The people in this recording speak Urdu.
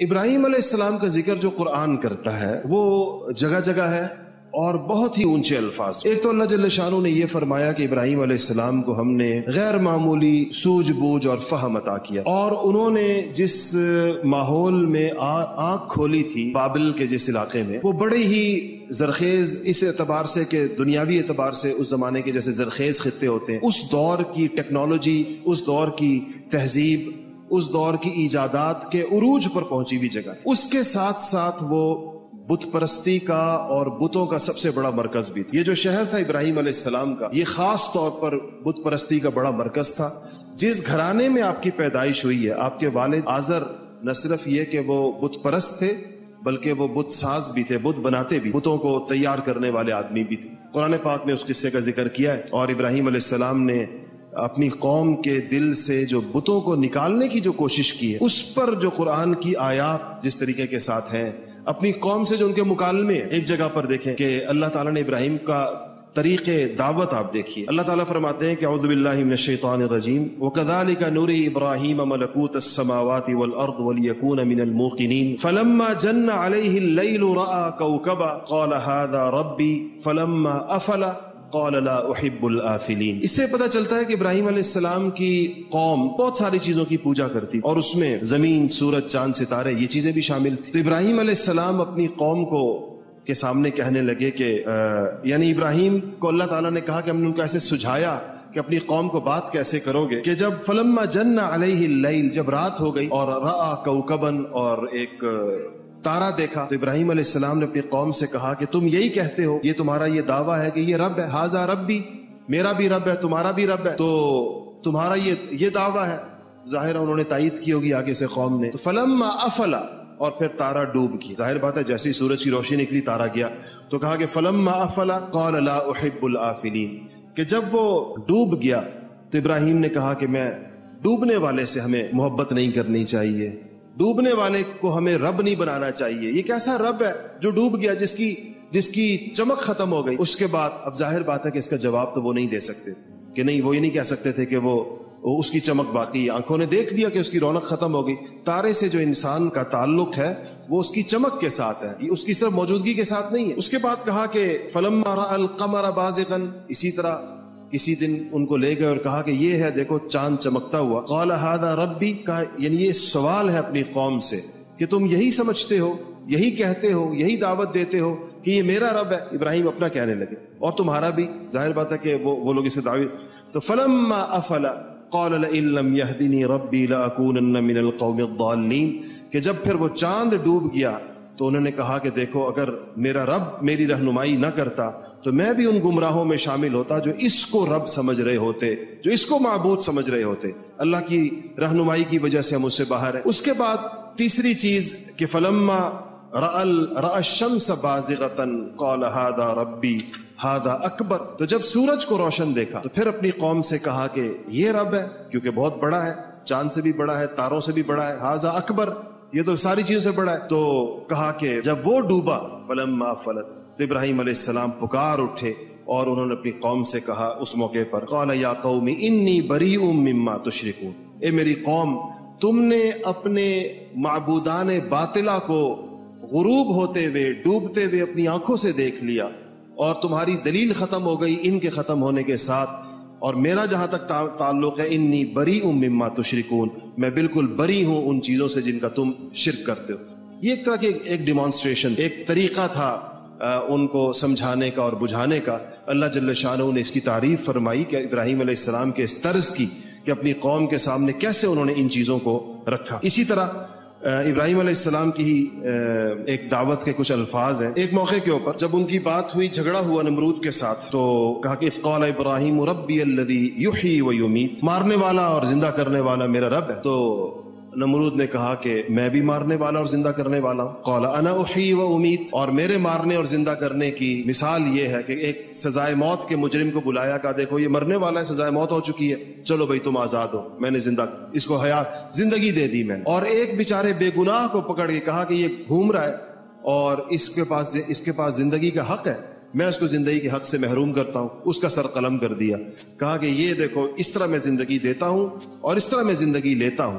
ابراہیم علیہ السلام کا ذکر جو قرآن کرتا ہے وہ جگہ جگہ ہے اور بہت ہی اونچے الفاظ۔ ایک تو اللہ جل شانہ نے یہ فرمایا کہ ابراہیم علیہ السلام کو ہم نے غیر معمولی سوجھ بوجھ اور فہم عطا کیا، اور انہوں نے جس ماحول میں آنکھ کھولی تھی بابل کے جس علاقے میں، وہ بڑے ہی زرخیز اس اعتبار سے کہ دنیاوی اعتبار سے اس زمانے کے جیسے زرخیز خطے ہوتے ہیں، اس دور کی ٹیکنالوجی، اس دور کی تہذیب، اس دور کی ایجادات کے عروج پر پہنچی ہوئی جگہ تھی۔ اس کے ساتھ ساتھ وہ بت پرستی کا اور بتوں کا سب سے بڑا مرکز بھی تھا۔ یہ جو شہر تھا ابراہیم علیہ السلام کا، یہ خاص طور پر بت پرستی کا بڑا مرکز تھا۔ جس گھرانے میں آپ کی پیدائش ہوئی ہے، آپ کے والد آزر نہ صرف یہ کہ وہ بت پرست تھے بلکہ وہ بت ساز بھی تھے، بت بناتے بھی، بتوں کو تیار کرنے والے آدمی بھی تھے۔ قرآن پاک نے اس قصے کا ذکر کیا ہے، اور ابراہیم علیہ السلام نے اپنی قوم کے دل سے جو بتوں کو نکالنے کی جو کوشش کی ہے، اس پر جو قرآن کی آیات جس طریقے کے ساتھ ہیں، اپنی قوم سے جو ان کے مکالمے، ایک جگہ پر دیکھیں کہ اللہ تعالیٰ نے ابراہیم کا طریق دعوت آپ دیکھیے۔ اللہ تعالیٰ فرماتے ہیں کہ اعوذ باللہ من الشیطان الرجیم وَكَذَلِكَ نُرِي إِبْرَاهِيمَ مَلَكُوتَ السَّمَاوَاتِ وَالْأَرْضِ وَلِيَكُونَ مِنَ الْمُوقِنِينَ فَلَمَّا جَنَّ عَلَيْهِ اللَّيْلُ رَأَى كَوْكَبًا قَالَ هَذَا رَبِّي فَلَمَّا أَفَلَ قَالَ لَا أُحِبُّ الْآفِلِينَ۔ اس سے پتہ چلتا ہے کہ ابراہیم علیہ السلام کی قوم بہت ساری چیزوں کی پوجا کرتی، اور اس میں زمین، سورج، چاند، ستارے، یہ چیزیں بھی شامل تھی۔ تو ابراہیم علیہ السلام اپنی قوم کو کے سامنے کہنے لگے کہ یعنی ابراہیم کو اللہ تعالیٰ نے کہا کہ ہم نے ان کو ایسے سجھایا کہ اپنی قوم کو بات کیسے کرو گے، کہ جب فلما جن علیہ اللیل، جب رات ہو گئی، اور رأى کوكبا، اور ایک تارا دیکھا، تو ابراہیم علیہ السلام نے اپنی قوم سے کہا کہ تم یہی کہتے ہو، یہ تمہارا یہ دعویٰ ہے کہ یہ رب ہے، ھذا ربی، میرا بھی رب ہے، تمہارا بھی رب ہے، تو تمہارا یہ دعویٰ ہے۔ ظاہر ہے انہوں نے تائید کی ہوگی آگے سے قوم نے۔ تو فلما افلا، اور پھر تارا ڈوب گیا۔ ظاہر بات ہے جیسے ہی سورج کی روشنی نکلی تارا گیا، تو کہا کہ فلما افلا قال لا احب الآفلین، کہ جب وہ ڈوب گیا تو ابراہیم نے کہا کہ میں ڈوبنے والے سے ہمیں محبت نہیں کرنی چاہیے، ڈوبنے والے کو ہمیں رب نہیں بنانا چاہیے۔ یہ کیسا رب ہے جو ڈوب گیا، جس کی چمک ختم ہو گئی؟ اس کے بعد اب ظاہر بات ہے کہ اس کا جواب تو وہ نہیں دے سکتے کہ نہیں، وہ یہ نہیں کہہ سکتے تھے کہ وہ اس کی چمک باقی ہے۔ آنکھوں نے دیکھ لیا کہ اس کی رونق ختم ہو گئی۔ تارے سے جو انسان کا تعلق ہے وہ اس کی چمک کے ساتھ ہے، یہ اس کی صرف موجودگی کے ساتھ نہیں ہے۔ اس کے بعد کہا کہ فلما رأى القمر بازغا، اسی طرح کسی دن ان کو لے گئے اور کہا کہ یہ ہے دیکھو چاند چمکتا ہوا۔ قال هذا ربی، کہا یعنی یہ سوال ہے اپنی قوم سے کہ تم یہی سمجھتے ہو، یہی کہتے ہو، یہی دعوت دیتے ہو کہ یہ میرا رب ہے؟ ابراہیم اپنا کہنے لگے، اور تمہارا بھی۔ ظاہر بات ہے کہ وہ لوگ اسے دعوی۔ تو فلما افل قال لئن لم يهدني ربي لأكونن من القوم الضالين، کہ جب پھر وہ چاند ڈوب گیا تو انہوں نے کہا کہ دیکھو اگر میرا رب میری رہنمائی نہ کرتا تو میں بھی ان گمراہوں میں شامل ہوتا جو اس کو رب سمجھ رہے ہوتے، جو اس کو معبود سمجھ رہے ہوتے۔ اللہ کی رہنمائی کی وجہ سے ہم اس سے باہر ہیں۔ اس کے بعد تیسری چیز کہ فلما رأى الشمس بازغة قال هذا ربي ھذا اکبر، تو جب سورج کو روشن دیکھا تو پھر اپنی قوم سے کہا کہ یہ رب ہے، کیونکہ بہت بڑا ہے، چاند سے بھی بڑا ہے، تاروں سے بھی بڑا ہے، ھذا اکبر، یہ تو ساری چیزوں سے بڑا ہے۔ تو کہا کہ جب وہ ڈوبا فلما فلت، تو ابراہیم علیہ السلام پکار اٹھے اور انہوں نے اپنی قوم سے کہا اس موقع پر، قال یا قوم انی بریء مما تشرکون، اے میری قوم تم نے اپنے معبودان باطلہ کو غروب ہوتے ہوئے، ڈوبتے ہوئے اپنی آنکھوں سے دیکھ لیا، اور تمہاری دلیل ختم ہو گئی ان کے ختم ہونے کے ساتھ، اور میرا جہاں تک تعلق ہے انی بریء مما تشرکون، میں بالکل بری ہوں ان چیزوں سے جن کا تم شرک کرتے ہو۔ یہ ایک طرح کی ایک ڈیمانسٹریشن، ایک طریقہ تھا ان کو سمجھانے کا اور بجھانے کا۔ اللہ جل شانہ نے اس کی تعریف فرمائی کہ ابراہیم علیہ السلام کے اس طرز کی کہ اپنی قوم کے سامنے کیسے انہوں نے ان چیزوں کو رکھا۔ اسی طرح ابراہیم علیہ السلام کی ہی ایک دعوت کے کچھ الفاظ ہیں۔ ایک موقع کے اوپر جب ان کی بات ہوئی، جھگڑا ہوا نمرود کے ساتھ، تو کہا کہ اذ قال ابراہیم ربی الذی یحیی و یمیت، مارنے والا اور زندہ کرنے والا میرا رب ہے۔ تو نمرود نے کہا کہ میں بھی مارنے والا اور زندہ کرنے والا ہوں۔ قال انا احیی و امیت، اور میرے مارنے اور زندہ کرنے کی مثال یہ ہے کہ ایک سزائے موت کے مجرم کو بلایا، کہا دیکھو یہ مرنے والا ہے، سزائے موت ہو چکی ہے، چلو بھائی تم آزاد ہو، میں نے اس کو زندگی دے دی میں نے۔ اور ایک بیچارے بے گناہ کو پکڑ کے کہا کہ یہ گھوم رہا ہے اور اس کے پاس زندگی کا حق ہے، میں اس کو زندگی کے حق سے محروم کرتا ہوں، اس کا سر قلم کر دیا۔ کہا کہ یہ دیکھو اس طرح میں زندگی دیتا ہوں اور اس طرح میں زندگی لیتا ہوں،